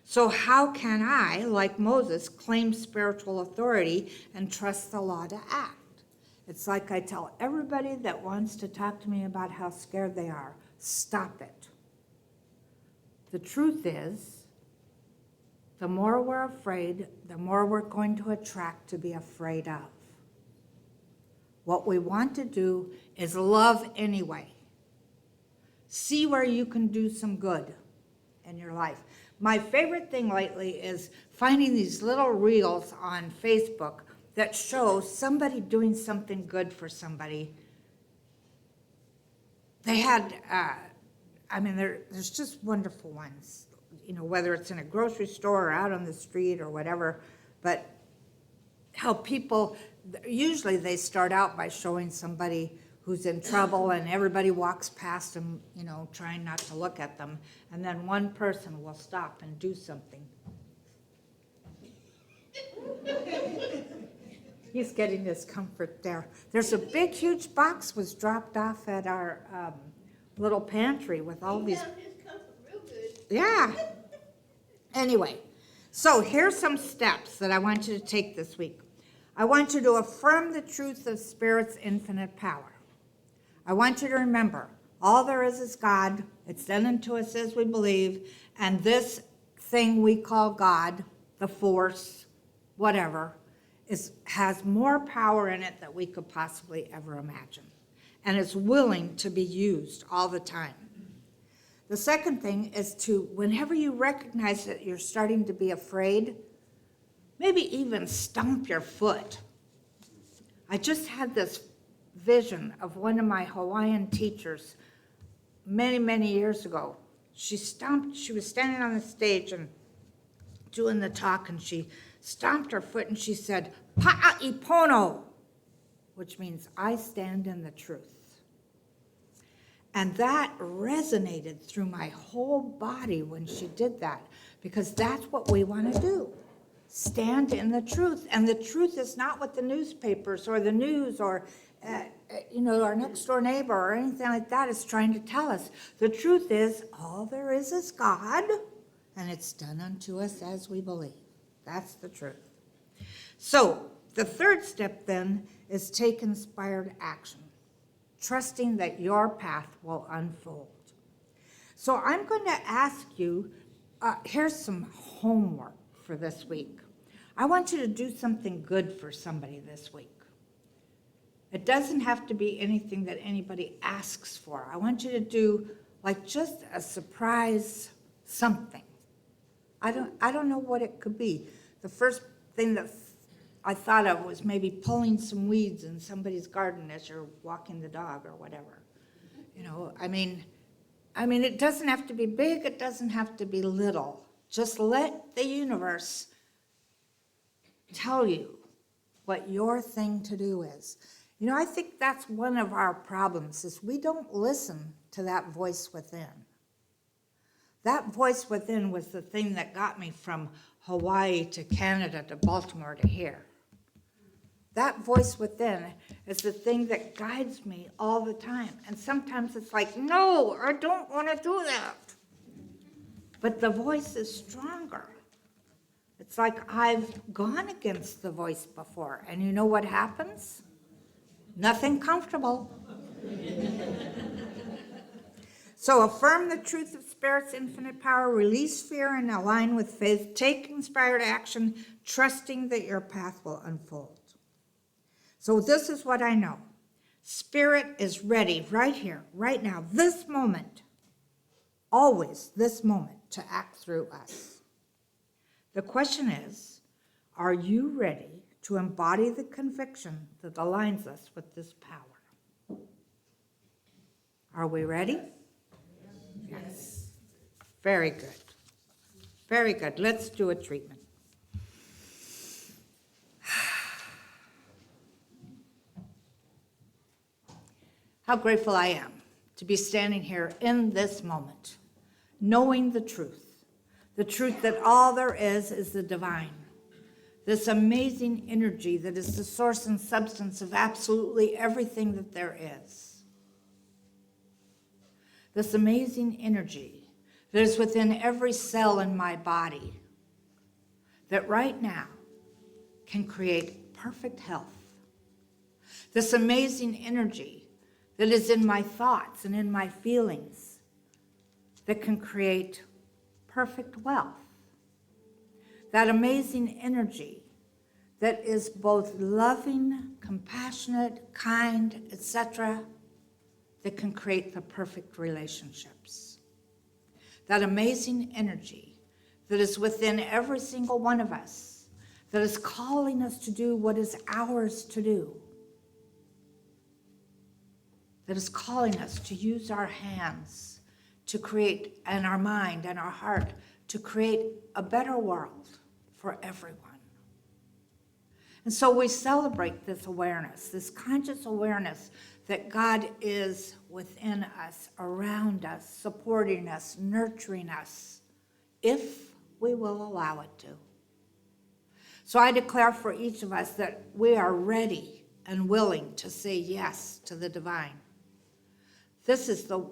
D: So how can I, like Moses, claim spiritual authority and trust the law to act? It's like I tell everybody that wants to talk to me about how scared they are, stop it. The truth is, the more we're afraid, the more we're going to attract to be afraid of. What we want to do is love anyway. See where you can do some good in your life. My favorite thing lately is finding these little reels on Facebook that show somebody doing something good for somebody. They had, there's just wonderful ones, whether it's in a grocery store or out on the street or whatever, but how people, usually they start out by showing somebody who's in trouble and everybody walks past them, trying not to look at them, and then one person will stop and do something. He's getting his comfort there. There's a big, huge box was dropped off at our little pantry with all these. Yeah. Anyway, so here's some steps that I want you to take this week. I want you to affirm the truth of Spirit's infinite power. I want you to remember, all there is God. It's done unto us as we believe. And this thing we call God, the force, whatever, has more power in it than we could possibly ever imagine. And is willing to be used all the time. The second thing is to, whenever you recognize that you're starting to be afraid, maybe even stomp your foot. I just had this vision of one of my Hawaiian teachers many, many years ago. She was standing on the stage and doing the talk, and she stomped her foot and she said, "Pa'ipono," which means I stand in the truth. And that resonated through my whole body when she did that, because that's what we want to do. Stand in the truth. And the truth is not what the newspapers or the news or our next door neighbor or anything like that is trying to tell us. The truth is, all there is God, and it's done unto us as we believe. That's the truth. So the third step then is take inspired action, trusting that your path will unfold. So I'm going to ask you, here's some homework for this week. I want you to do something good for somebody this week. It doesn't have to be anything that anybody asks for. I want you to do like just a surprise something. I don't know what it could be. The first thing that I thought of was maybe pulling some weeds in somebody's garden as you're walking the dog or whatever. I mean, it doesn't have to be big, it doesn't have to be little. Just let the universe tell you what your thing to do is. I think that's one of our problems, is we don't listen to that voice within. That voice within was the thing that got me from Hawaii to Canada to Baltimore to here. That voice within is the thing that guides me all the time. And sometimes it's like, no, I don't want to do that. But the voice is stronger. It's like I've gone against the voice before. And you know what happens? Nothing comfortable. So affirm the truth of Spirit's infinite power, release fear, and align with faith. Take inspired action, trusting that your path will unfold. So this is what I know. Spirit is ready right here, right now, this moment, always this moment, to act through us. The question is, are you ready to embody the conviction that aligns us with this power? Are we ready? Yes. Very good. Very good. Let's do a treatment. How grateful I am to be standing here in this moment, knowing the truth that all there is the divine, this amazing energy that is the source and substance of absolutely everything that there is. This amazing energy that is within every cell in my body that right now can create perfect health. This amazing energy that is in my thoughts and in my feelings that can create perfect wealth. That amazing energy that is both loving, compassionate, kind, etc., that can create the perfect relationships. That amazing energy that is within every single one of us, that is calling us to do what is ours to do, that is calling us to use our hands to create, and our mind and our heart, to create a better world for everyone. And so we celebrate this awareness, this conscious awareness that God is within us, around us, supporting us, nurturing us, if we will allow it to. So I declare for each of us that we are ready and willing to say yes to the divine. This is the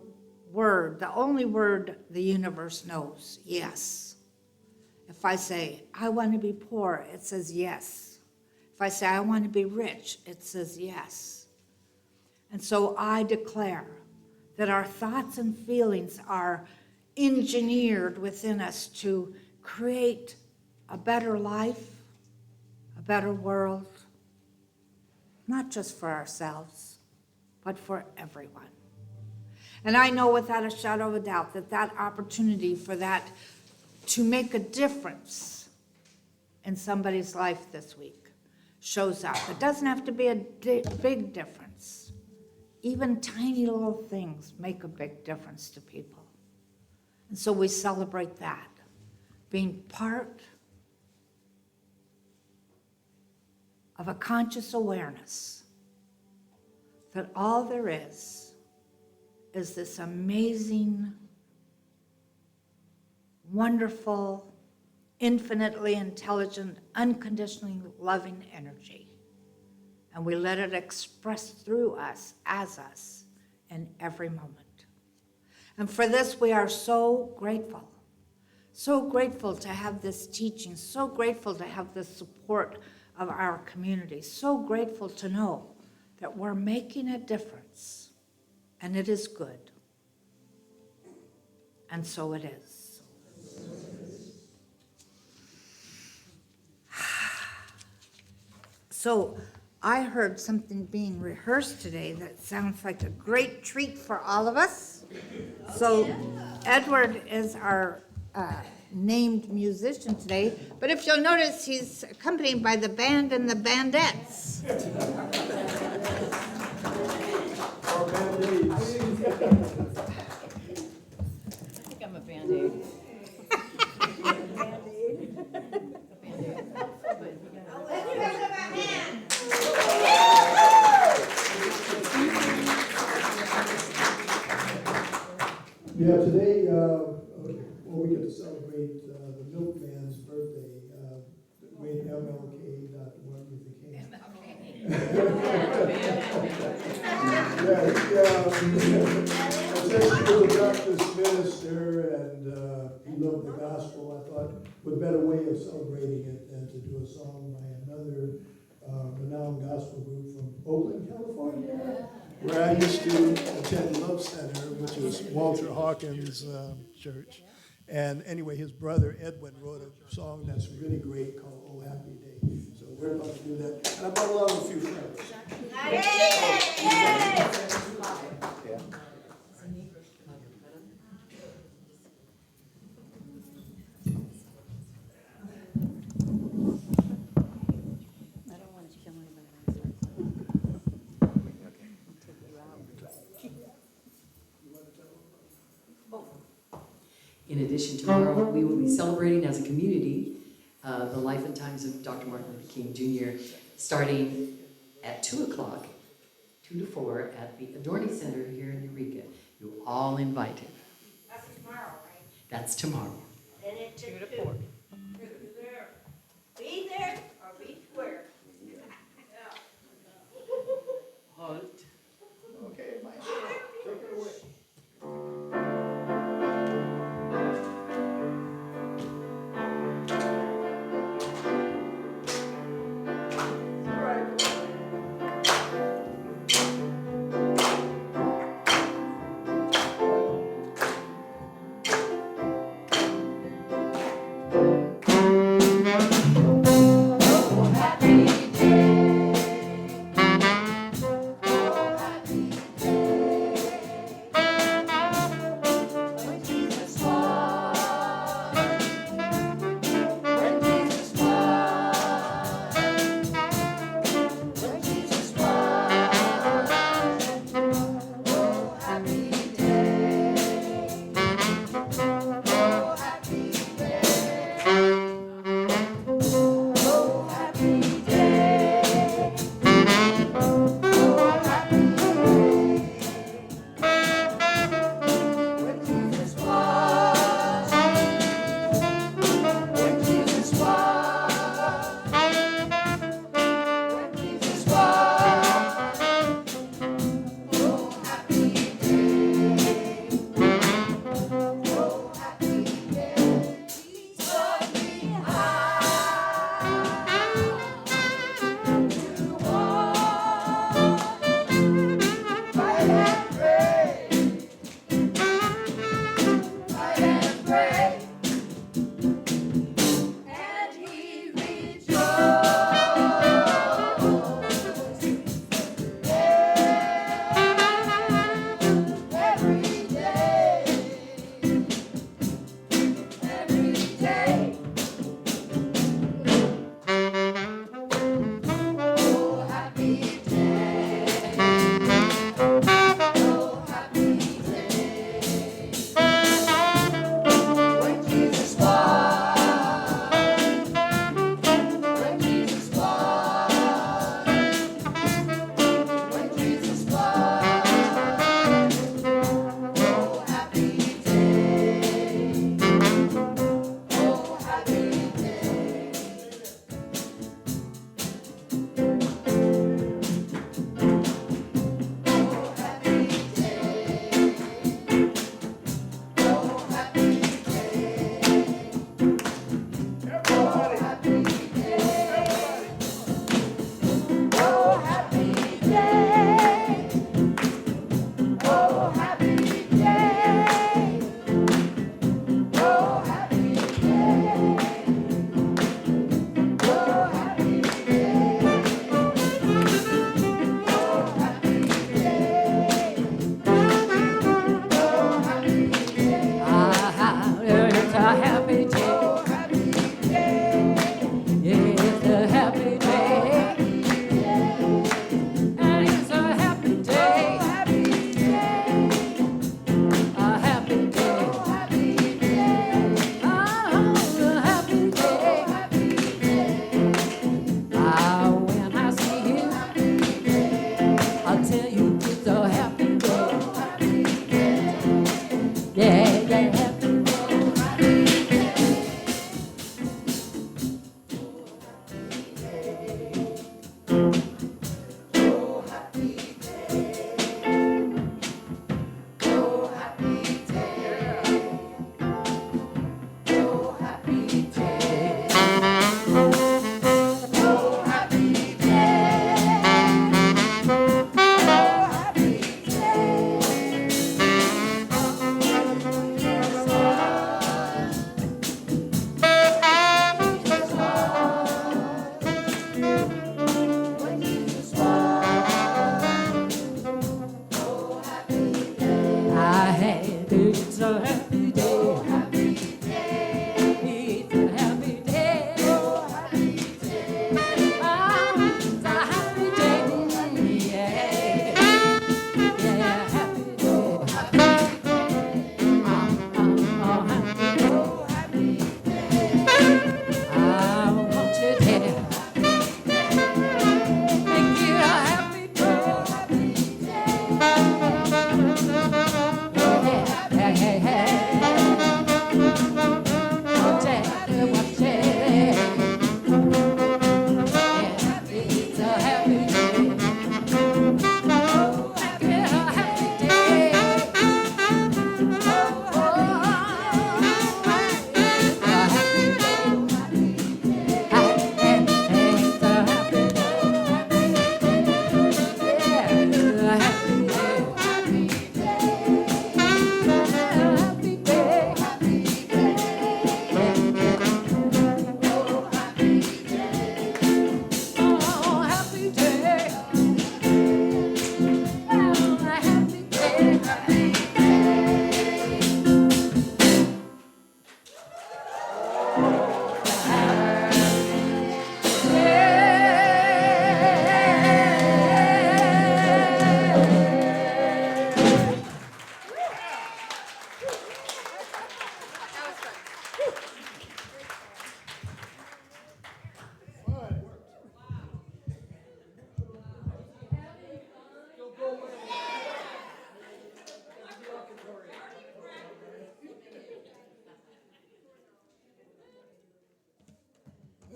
D: word, the only word the universe knows, yes. If I say, I want to be poor, it says yes. If I say I want to be rich, it says yes. And so I declare that our thoughts and feelings are engineered within us to create a better life, a better world, not just for ourselves, but for everyone. And I know without a shadow of a doubt that that opportunity for that to make a difference in somebody's life this week shows up. It doesn't have to be a big difference. Even tiny little things make a big difference to people. And so we celebrate that, being part of a conscious awareness that all there is this amazing, wonderful, infinitely intelligent, unconditionally loving energy. And we let it express through us, as us, in every moment. And for this, we are so grateful to have this teaching, so grateful to have the support of our community, so grateful to know that we're making a difference, and it is good. And so it is. So I heard something being rehearsed today that sounds like a great treat for all of us. So Edward is our named musician today, but if you'll notice, he's accompanied by the band and the bandettes.
B: I think I'm a Band-Aid.
E: Yeah, today, we get to celebrate the milkman's birthday, the great MLK, Dr. Martin Luther King. Since he was a Baptist minister and he loved the gospel, I thought what better way of celebrating it than to do a song by another renowned gospel group from Oakland, California, where I used to attend Love Center, which is Walter Hawkins' church. And anyway, his brother Edwin wrote a song that's really great called Oh Happy Day. So we're about to do that. And I brought along a few friends.
B: I don't want to kill anybody. Take you out.
I: In addition, tomorrow we will be celebrating as a community the life and times of Dr. Martin Luther King Jr. starting at 2 o'clock, 2 to 4 at the Adorney Center here in Eureka. You're all invited.
D: That's tomorrow, right?
I: That's tomorrow.
D: Then it's 2 to 4. Be there or be square.
I: Hunt.
E: Okay, Mike, take it away.
H: Thank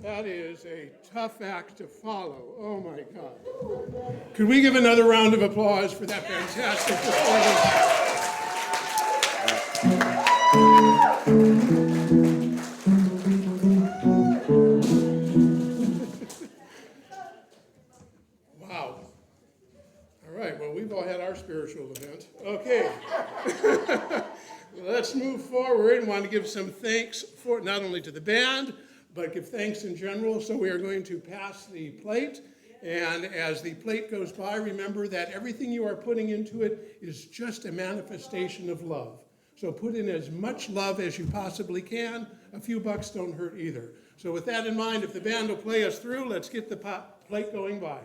A: That is a tough act to follow. Oh, my God. Could we give another round of applause for that fantastic performance? Wow. All right, well, we've all had our spiritual event. Okay. Let's move forward and want to give some thanks for not only to the band, but give thanks in general. So we are going to pass the plate. And as the plate goes by, remember that everything you are putting into it is just a manifestation of love. So put in as much love as you possibly can. A few bucks don't hurt either. So with that in mind, if the band will play us through, let's get the plate going by.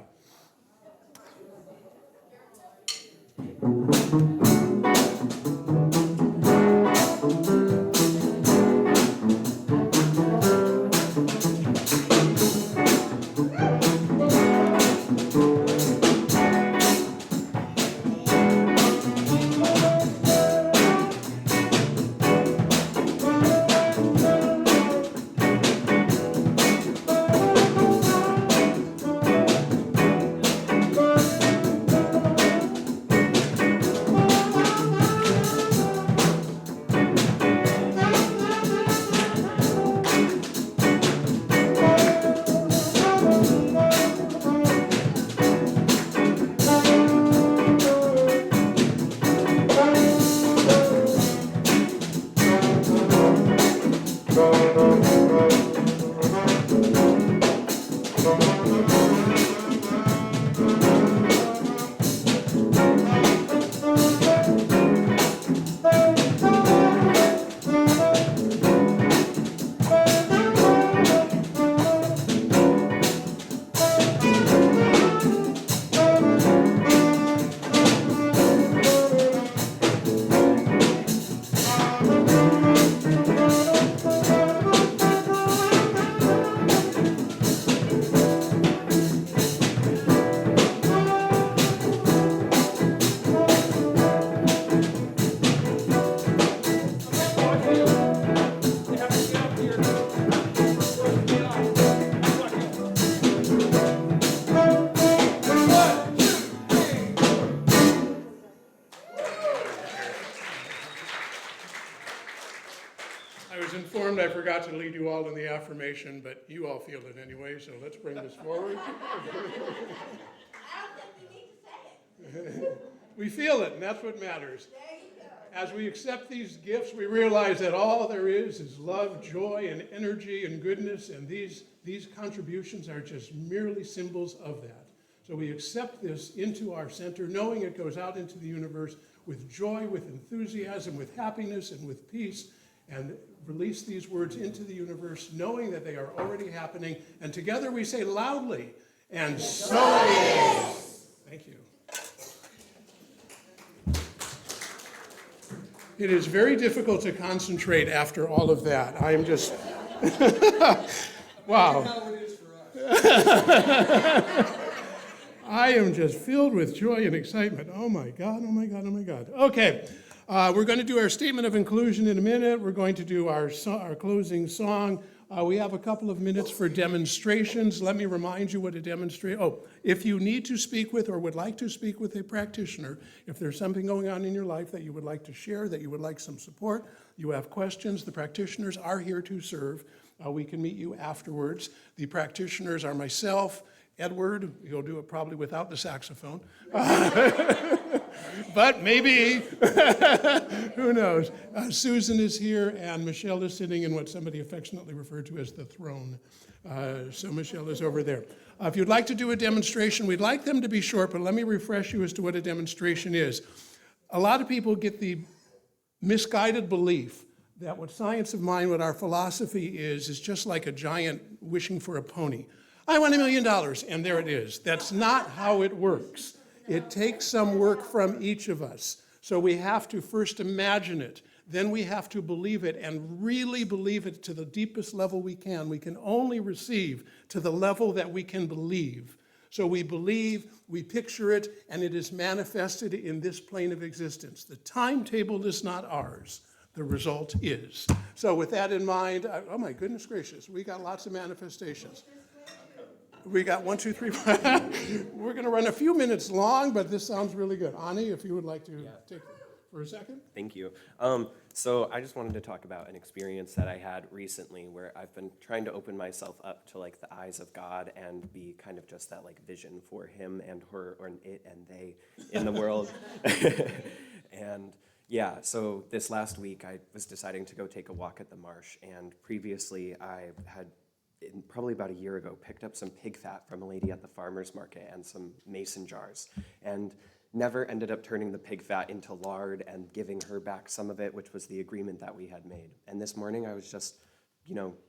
A: I forgot to lead you all in the affirmation, but you all feel it anyway, so let's bring this forward.
C: I don't think we need to say it.
A: We feel it, and that's what matters.
C: There you go.
A: As we accept these gifts, we realize that all there is love, joy, and energy and goodness, and these contributions are just merely symbols of that. So we accept this into our center, knowing it goes out into the universe with joy, with enthusiasm, with happiness, and with peace, and release these words into the universe, knowing that they are already happening. And together we say loudly, and so it is. Thank you. It is very difficult to concentrate after all of that. I am just, wow. I am just filled with joy and excitement. Oh my God, oh my God, oh my God. Okay, we're going to do our statement of inclusion in a minute. We're going to do our closing song. We have a couple of minutes for demonstrations. Let me remind you what a demonstration. Oh, if you need to speak with or would like to speak with a practitioner, if there's something going on in your life that you would like to share, that you would like some support, you have questions, the practitioners are here to serve. We can meet you afterwards. The practitioners are myself, Edward. You'll do it probably without the saxophone. But maybe, who knows? Susan is here, and Michelle is sitting in what somebody affectionately referred to as the throne. So Michelle is over there. If you'd like to do a demonstration, we'd like them to be short, but let me refresh you as to what a demonstration is. A lot of people get the misguided belief that what science of mind, what our philosophy is just like a giant wishing for a pony. I want $1 million, and there it is. That's not how it works. It takes some work from each of us. So we have to first imagine it, then we have to believe it, and really believe it to the deepest level we can. We can only receive to the level that we can believe. So we believe, we picture it, and it is manifested in this plane of existence. The timetable is not ours. the result is. So with that in mind, oh my goodness gracious, we got lots of manifestations. We got 1, 2, 3, 4. We're going to run a few minutes long, but this sounds really good. Ani, if you would like to take for a second.
J: Thank you. So I just wanted to talk about an experience that I had recently where I've been trying to open myself up to like the eyes of God and be kind of just that like vision for him and her or it and they in the world. And yeah, so this last week I was deciding to go take a walk at the marsh, and previously I had probably about a year ago picked up some pig fat from a lady at the farmer's market and some mason jars, and never ended up turning the pig fat into lard and giving her back some of it, which was the agreement that we had made. And this morning I was just,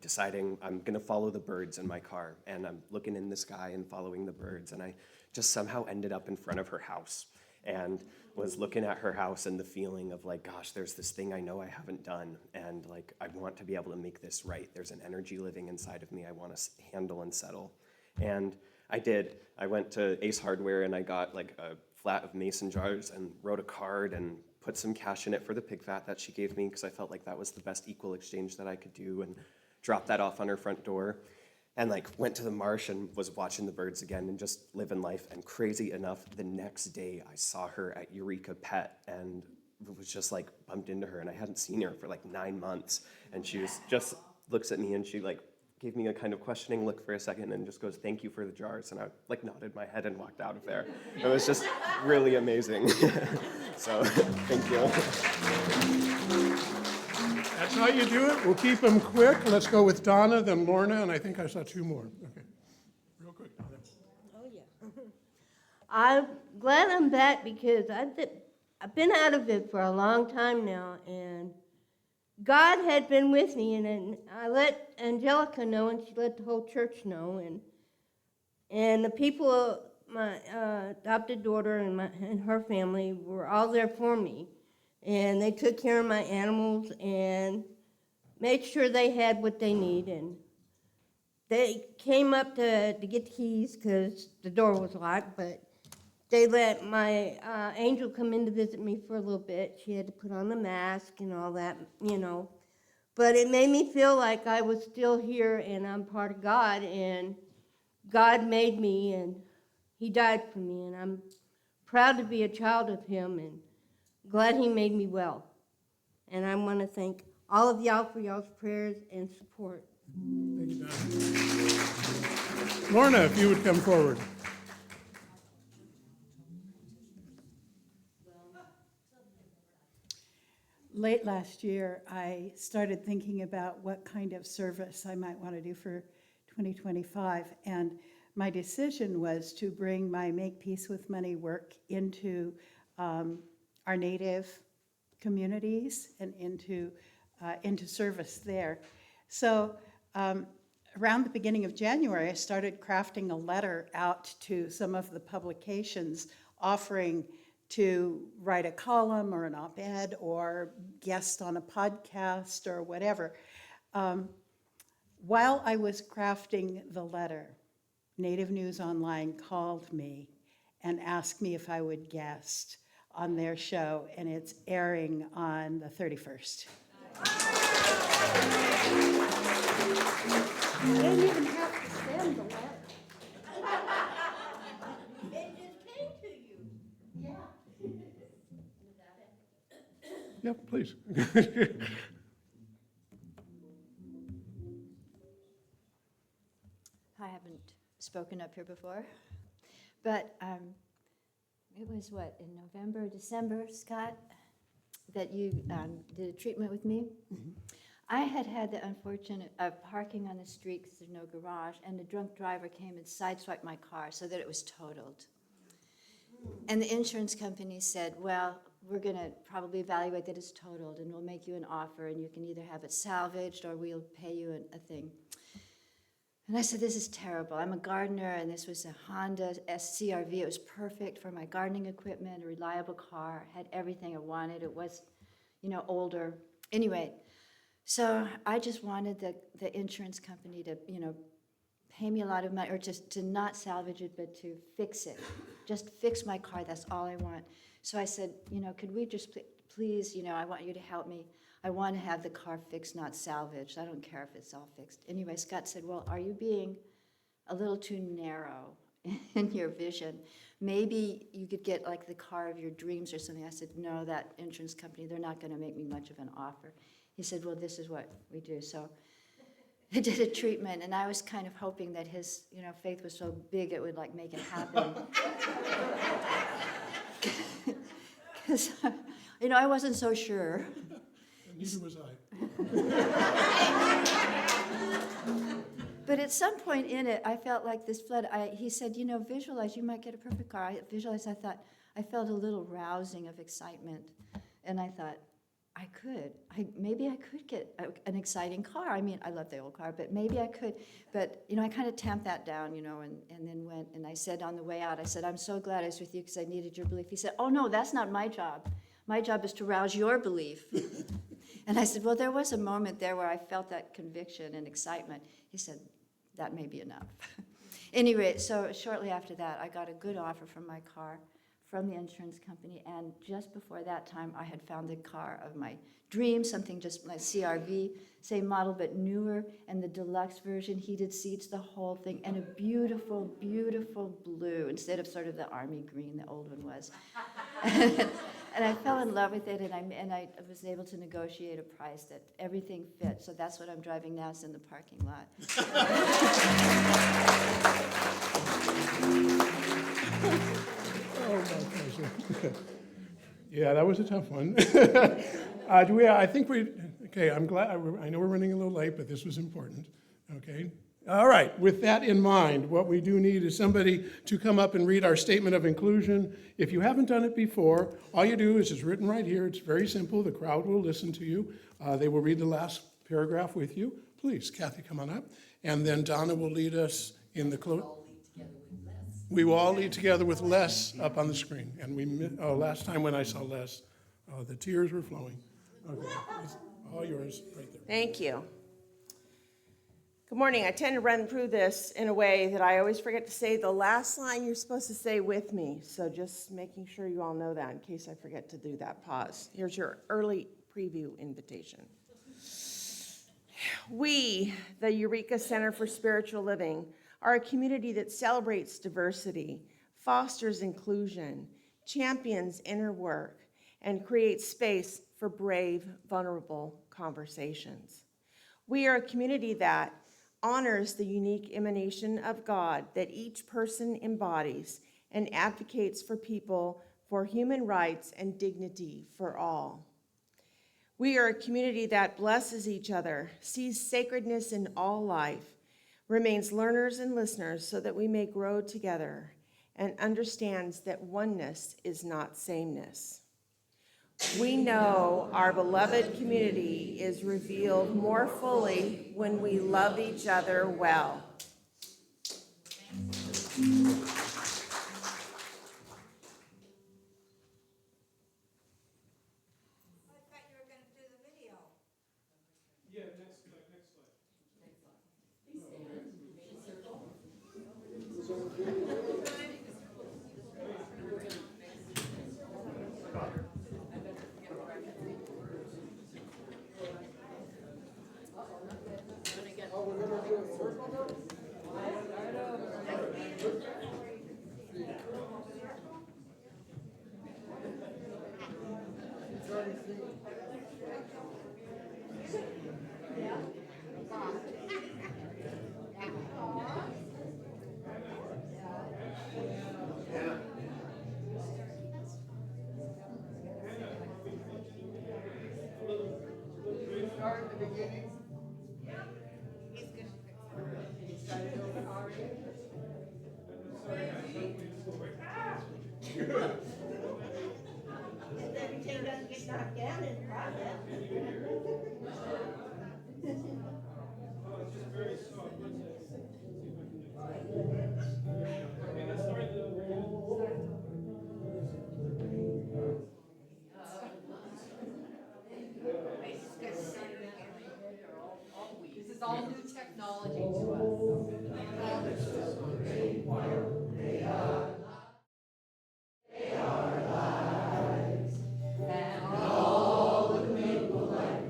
J: deciding I'm gonna follow the birds in my car, and I'm looking in the sky and following the birds, and I just somehow ended up in front of her house and was looking at her house and the feeling of like, gosh, there's this thing I know I haven't done, and like I want to be able to make this right. There's an energy living inside of me I want to handle and settle. And I did. I went to Ace Hardware and I got like a flat of mason jars and wrote a card and put some cash in it for the pig fat that she gave me because I felt like that was the best equal exchange that I could do, and dropped that off on her front door. And like went to the marsh and was watching the birds again and just living life. And crazy enough, the next day I saw her at Eureka Pet and was just like bumped into her, and I hadn't seen her for like 9 months. And she was just looks at me and she like gave me a kind of questioning look for a second and just goes, "Thank you for the jars." And I like nodded my head and walked out of there. It was just really amazing. So thank you.
A: That's how you do it. We'll keep them quick. Let's go with Donna, then Lorna, and I think I saw 2 more. Okay, real quick, Donna.
C: Oh, yeah. I'm glad I'm back because I've been out of it for a long time now, and God had been with me, and I let Angelica know, and she let the whole church know, and the people, my adopted daughter and her family were all there for me, and they took care of my animals and made sure they had what they need, and they came up to get the keys because the door was locked, but they let my angel come in to visit me for a little bit. She had to put on the mask and all that, But it made me feel like I was still here and I'm part of God, and God made me and he died for me, and I'm proud to be a child of him and glad he made me well. And I want to thank all of y'all for y'all's prayers and support.
A: Thank you, Donna. Lorna, if you would come forward.
K: Late last year, I started thinking about what kind of service I might want to do for 2025, and my decision was to bring my Make Peace with Money work into our Native communities and into service there. So around the beginning of January, I started crafting a letter out to some of the publications offering to write a column or an op-ed or guest on a podcast or whatever. While I was crafting the letter, Native News Online called me and asked me if I would guest on their show, and it's airing on the 31st.
C: You didn't even have to send the letter. It just came to you. Yeah.
A: Yep, please.
L: I haven't spoken up here before, but it was what, in November, December, Scott, that you did a treatment with me? Mm-hmm. I had the unfortunate of parking on the street because there's no garage, and the drunk driver came and sideswiped my car so that it was totaled. And the insurance company said, well, we're going to probably evaluate that it's totaled, and we'll make you an offer, and you can either have it salvaged or we'll pay you a thing. And I said, this is terrible. I'm a gardener, and this was a Honda CRV. It was perfect for my gardening equipment, a reliable car, had everything I wanted. It was, older. Anyway, so I just wanted the insurance company to, pay me a lot of money, or just to not salvage it, but to fix it. Just fix my car, that's all I want. So I said, could we just please, I want you to help me. I want to have the car fixed, not salvaged. I don't care if it's all fixed. Anyway, Scott said, well, are you being a little too narrow in your vision? Maybe you could get like the car of your dreams or something. I said, no, that insurance company, they're not going to make me much of an offer. He said, well, this is what we do. So I did a treatment, and I was kind of hoping that his, faith was so big it would like make it happen. Because, I wasn't so sure.
A: Neither was I.
L: But at some point in it, I felt like this flood. He said, visualize, you might get a perfect car. I visualized, I felt a little rousing of excitement. And I thought, maybe I could get an exciting car. I mean, I love the old car, but maybe I could. But, I kind of tamped that down, and then went, and I said on the way out, I said, I'm so glad I was with you because I needed your belief. He said, oh, no, that's not my job. My job is to rouse your belief. And I said, well, there was a moment there where I felt that conviction and excitement. He said, that may be enough. Anyway, so shortly after that, I got a good offer from my car, from the insurance company, and just before that time, I had found the car of my dreams, something just like CRV, same model, but newer, and the deluxe version, heated seats, the whole thing, and a beautiful, beautiful blue, instead of sort of the army green the old one was. And I fell in love with it, and I was able to negotiate a price that everything fit. So that's what I'm driving now. It's in the parking lot.
A: Oh, my pleasure. Yeah, that was a tough one. Okay, I'm glad, I know we're running a little late, but this was important, okay? All right, with that in mind, what we do need is somebody to come up and read our statement of inclusion. If you haven't done it before, all you do is it's written right here. It's very simple. The crowd will listen to you. They will read the last paragraph with you. Please, Kathy, come on up. And then Donna will lead us in the close. We will all lead together with Les up on the screen. And last time when I saw Les, the tears were flowing. Okay, it's all yours right there.
M: Thank you. Good morning. I tend to run through this in a way that I always forget to say the last line you're supposed to say with me. So just making sure you all know that in case I forget to do that. Pause. Here's your early preview invitation. We, the Eureka Center for Spiritual Living, are a community that celebrates diversity, fosters inclusion, champions inner work, and creates space for brave, vulnerable conversations. We are a community that honors the unique emanation of God that each person embodies and advocates for people for human rights and dignity for all. We are a community that blesses each other, sees sacredness in all life, remains learners and listeners so that we may grow together, and understands that oneness is not sameness. We know our beloved community is revealed more fully when we love each other well.
C: Everything doesn't get knocked down in progress.
I: This is all new technology to us. And all the people like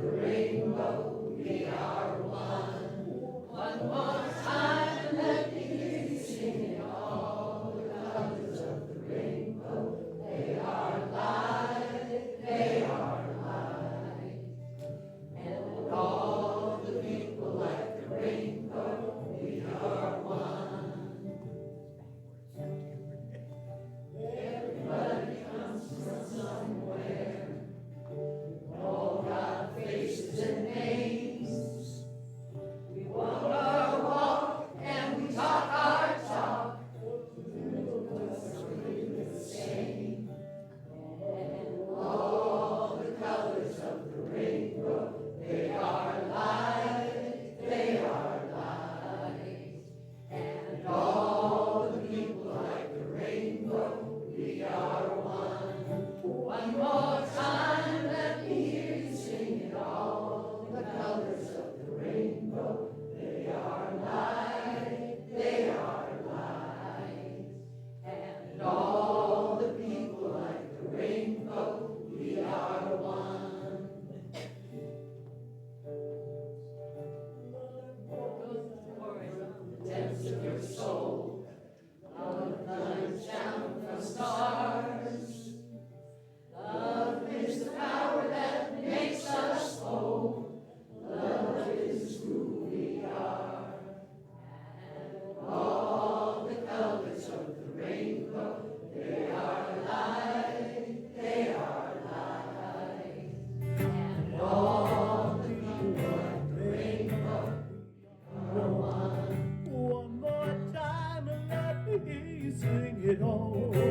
A: it all.